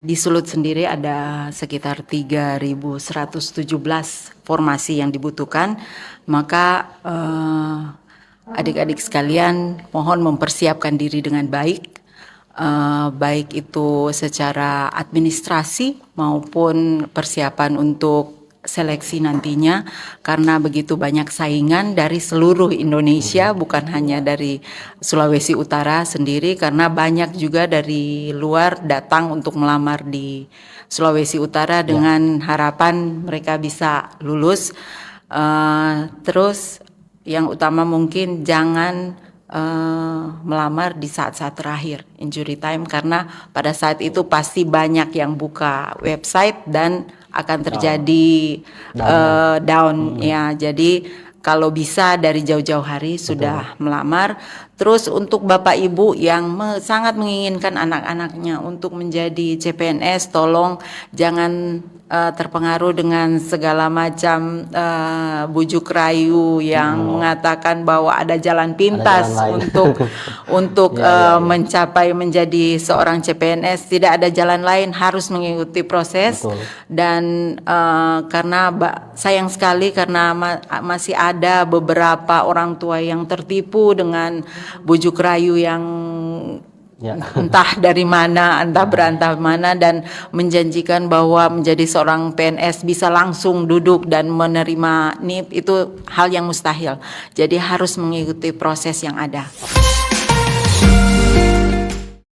Di Sulut sendiri ada sekitar 3.117 formasi yang dibutuhkan, maka adik-adik sekalian mohon mempersiapkan diri dengan baik, baik itu secara administrasi maupun persiapan untuk seleksi nantinya, karena begitu banyak saingan dari seluruh Indonesia, bukan hanya dari Sulawesi Utara sendiri, karena banyak juga dari luar datang untuk melamar di Sulawesi Utara dengan harapan mereka bisa lulus. Terus yang utama mungkin jangan melamar di saat-saat terakhir, injury time, karena pada saat itu pasti banyak yang buka website dan akan terjadi down ya. Jadi kalau bisa dari jauh-jauh hari sudah melamar. Terus untuk Bapak Ibu yang sangat menginginkan anak-anaknya untuk menjadi CPNS, tolong jangan terpengaruh dengan segala macam bujuk rayu yang mengatakan bahwa ada jalan pintas untuk mencapai menjadi seorang CPNS. Tidak ada jalan lain, harus mengikuti proses. Dan karena sayang sekali karena masih ada beberapa orang tua yang tertipu dengan bujuk rayu yang entah dari mana, entah berantah mana, dan menjanjikan bahwa menjadi seorang PNS bisa langsung duduk dan menerima NIP, itu hal yang mustahil. Jadi harus mengikuti proses yang ada.